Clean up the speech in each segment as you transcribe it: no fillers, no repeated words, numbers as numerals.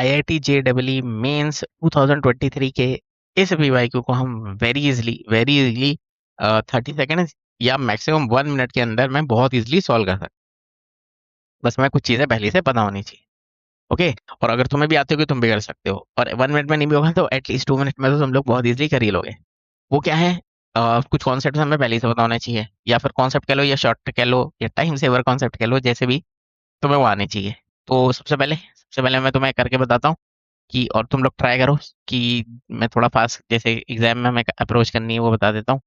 IIT JEE mains 2023 के इस PYQ को हम वेरी इजीली 30 सेकेंड या मैक्सिमम 1 मिनट के अंदर मैं बहुत इजीली सॉल्व कर सकता हूँ। बस मैं कुछ चीज़ें पहले से पता होनी चाहिए। ओके। और अगर तुम्हें भी आती होगी तुम भी कर सकते हो, और 1 मिनट में नहीं भी होगा तो एटलीस्ट 2 मिनट में तो तुम लोग बहुत इजीली कर ही लोगे। वो क्या है, कुछ कॉन्सेप्ट हमें पहले से पता होना चाहिए, या फिर कॉन्सेप्ट कह लो, या शॉर्ट कह लो, या टाइम सेवर कॉन्सेप्ट कह लो, जैसे भी तुम्हें वो आने चाहिए। तो सबसे पहले मैं तुम्हें करके बताता हूँ कि, और तुम लोग ट्राई करो कि मैं थोड़ा फास्ट, जैसे एग्जाम में हमें अप्रोच करनी है वो बता देता हूँ,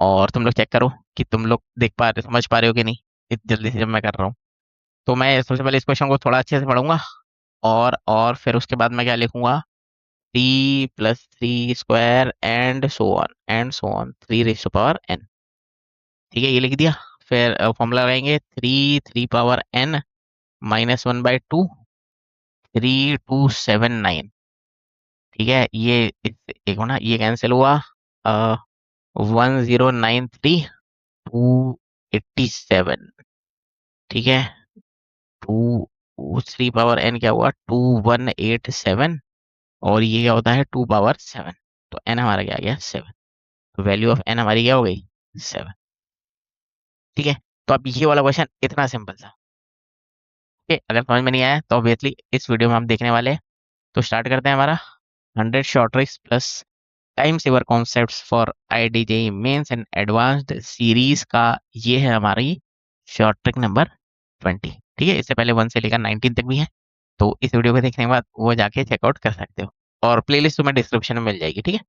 और तुम लोग चेक करो कि तुम लोग देख पा रहे, समझ पा रहे हो कि नहीं इतनी जल्दी से जब मैं कर रहा हूँ। तो मैं सबसे पहले इस क्वेश्चन को थोड़ा अच्छे से पढ़ूंगा, और फिर उसके बाद मैं क्या लिखूंगा, 3 + 3 square and so on 3 raise to power n। ठीक है, ये लिख दिया। फिर फॉर्मूला लगाएंगे, 3 3 पावर n - 1/2 3279। ठीक है, एक ना, ये कैंसिल हुआ, 1093 287। ठीक है, 2 3 पावर n क्या हुआ, 2187, और ये क्या होता है 2 पावर 7। तो n हमारा क्या आ गया 7। तो वैल्यू ऑफ n हमारी क्या हो गई 7। ठीक है, तो अब ये वाला क्वेश्चन इतना सिंपल था। ओके, अगर समझ में नहीं आया तो ऑब्वियसली इस वीडियो में हम देखने वाले हैं। तो स्टार्ट करते हैं हमारा 100 short tricks plus time saver concepts for IIT mains and advanced series का। ये है हमारी शॉर्ट ट्रिक नंबर 20। ठीक है, इससे पहले 1 से लेकर 19 तक भी है, तो इस वीडियो को देखने के बाद वो जाके चेकआउट कर सकते हो, और प्लेलिस्ट तुम्हें डिस्क्रिप्शन में मिल जाएगी। ठीक है,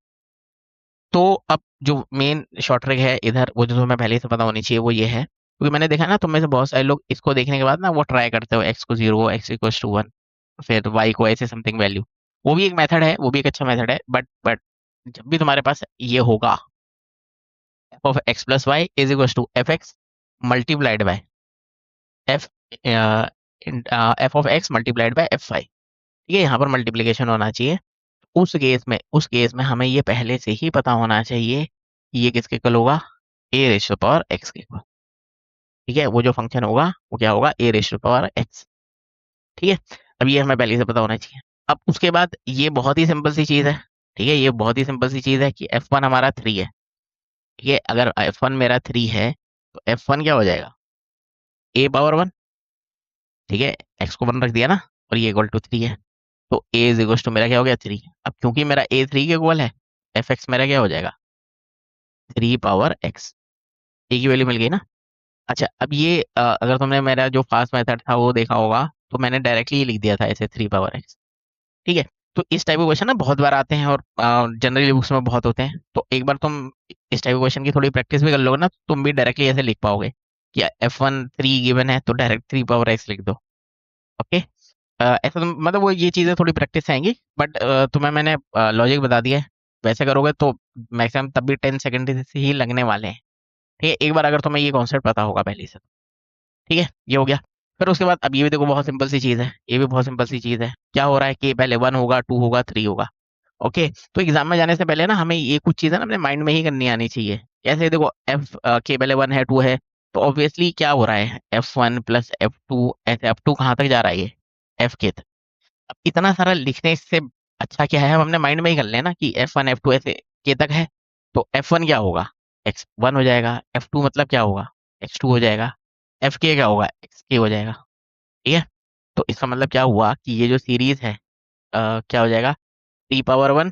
तो अब जो मेन शॉर्ट ट्रिक है इधर, वो जो तुम्हें पहले से पता होनी चाहिए वो ये है, क्योंकि मैंने देखा ना तुम में से बहुत सारे लोग इसको देखने के बाद ना वो ट्राई करते हो, x को 0, x=1, फिर y को ऐसे समथिंग वैल्यू। वो भी एक मेथड है, वो भी एक अच्छा मेथड है, बट जब भी तुम्हारे पास ये होगा, f(x+y)=f(x) multiplied by f f(x) multiplied by f(y)। ठीक है, यहाँ पर मल्टीप्लीकेशन होना चाहिए। उस केस में हमें ये पहले से ही पता होना चाहिए कि ये किसके इक्वल होगा, a⁻x के इक्वल। ठीक है, वो जो फंक्शन होगा वो क्या होगा, a⁻x। ठीक है, अब ये हमें पहले से पता होना चाहिए। अब उसके बाद ये बहुत ही सिंपल सी चीज़ है। ठीक है, ये बहुत ही सिंपल सी चीज़ है कि f1 हमारा 3 है। ठीक है, अगर f1 मेरा 3 है तो f1 क्या हो जाएगा, a⁻1। ठीक है, x को 1 रख दिया ना, और ये इक्वल टू 3 है, तो a इज इक्वल टू मेरा क्या हो गया 3। अब क्योंकि मेरा a 3 के इक्वल है, f(x) मेरा क्या हो जाएगा 3 पावर x। a की वैल्यू मिल गई ना। अच्छा, अब ये अगर तुमने मेरा जो फास्ट मेथड था वो देखा होगा, तो मैंने डायरेक्टली लिख दिया था ऐसे 3 पावर x। ठीक है, तो इस टाइप के क्वेश्चन ना बहुत बार आते हैं, और जनरली बुक्स में बहुत होते हैं, तो एक बार तुम इस टाइप के क्वेश्चन की थोड़ी प्रैक्टिस भी कर लोगे ना, तो तुम भी डायरेक्टली ऐसे लिख पाओगे कि f1 3 गिवन है तो डायरेक्ट 3 पावर x लिख दो। ओके, ऐसा मतलब वो ये चीज़ें थोड़ी प्रैक्टिस से आएंगी, बट तुम्हें मैंने लॉजिक बता दिया है। वैसे करोगे तो मैक्सिमम तब भी 10 सेकेंड से ही लगने वाले हैं। ठीक है, एक बार अगर तुम्हें ये कॉन्सेप्ट पता होगा पहले से। ठीक है, ये हो गया। फिर उसके बाद अब ये भी देखो, बहुत सिंपल सी चीज़ है, ये भी बहुत सिंपल सी चीज़ है। क्या हो रहा है कि पहले 1 होगा, 2 होगा, 3 होगा। ओके, तो एग्जाम में जाने से पहले ना हमें ये कुछ चीज़ें ना अपने माइंड में ही करनी आनी चाहिए। कैसे, देखो एफ के पहले 1 है, 2 है, तो ऑब्वियसली क्या हो रहा है, f1 + f2, ऐसे f2 कहाँ तक जा रहा है, ये f के तक। अब इतना सारा लिखने से अच्छा क्या है, हम अपने माइंड में ही कर लें ना कि f1 f2 ऐसे के तक है, तो f1 क्या होगा, x1 हो जाएगा, f2 मतलब क्या होगा, x2 हो जाएगा, fk क्या होगा, xk हो जाएगा। ठीक है, तो इसका मतलब क्या हुआ कि ये जो सीरीज है, क्या हो जाएगा, 3 power 1,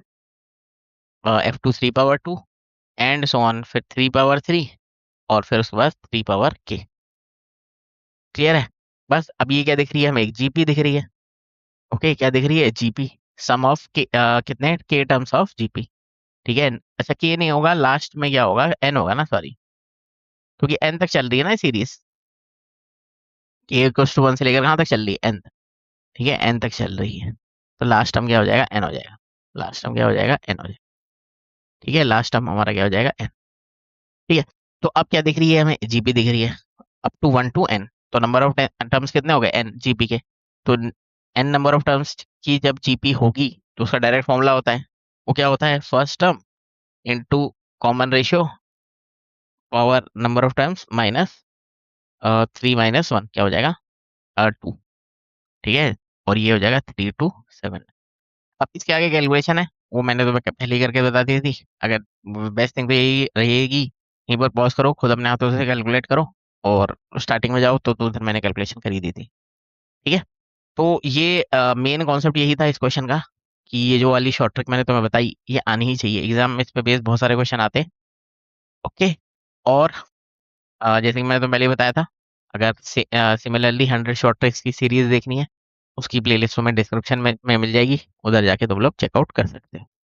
f2 3 power 2, and so on, फिर 3 पावर 3, और फिर उसके बाद 3 पावर k। क्लियर है। बस अब ये क्या दिख रही है हमें, एक जीपी दिख रही है। ओके, क्या दिख रही है, जीपी, सम ऑफ के, कितने के टर्म्स ऑफ जीपी। ठीक है, अच्छा के नहीं होगा, लास्ट में क्या होगा, एन होगा ना, सॉरी, क्योंकि एन तक चल रही है ना सीरीज, के इक्वल्स टू 1 से लेकर कहाँ तक चल रही है, एन। ठीक है, एन तक चल रही है, तो लास्ट टर्म क्या हो जाएगा, एन हो जाएगा। लास्ट टर्म क्या हो जाएगा, एन हो जाएगा। ठीक है, लास्ट टर्म हमारा क्या हो जाएगा, एन। ठीक है, तो अब क्या दिख रही है हमें, जीपी दिख रही है, अप टू 1 to n। तो नंबर ऑफ टर्म्स कितने हो गए, एन जीपी के। तो एन नंबर ऑफ टर्म्स की जब जीपी होगी, तो उसका डायरेक्ट फॉर्मूला होता है, वो क्या होता है, first term into common ratio power number of terms minus 3 - 1 क्या हो जाएगा, 2। ठीक है, और ये हो जाएगा 327। अब इसके आगे कैलकुलेशन है वो मैंने तुम्हें पहले ही करके बता दी थी। अगर बेस्ट थिंग तो यही रहेगी, यहीं पर पॉज करो, खुद अपने हाथों से कैलकुलेट करो और स्टार्टिंग में जाओ तो उधर मैंने कैलकुलेशन करी दी थी। ठीक है, तो ये मेन कॉन्सेप्ट यही था इस क्वेश्चन का, कि ये जो वाली शॉर्ट ट्रिक मैंने तुम्हें बताई ये आनी ही चाहिए एग्जाम में, इस पे बेस्ड बहुत सारे क्वेश्चन आते हैं। ओके, और जैसे कि मैंने तो पहले ही बताया था, अगर सिमिलरली 100 शॉर्ट ट्रिक्स की सीरीज देखनी है, उसकी प्लेलिस्ट तुम्हें डिस्क्रिप्शन में मिल जाएगी, उधर जाके तुम लोग चेकआउट कर सकते हो।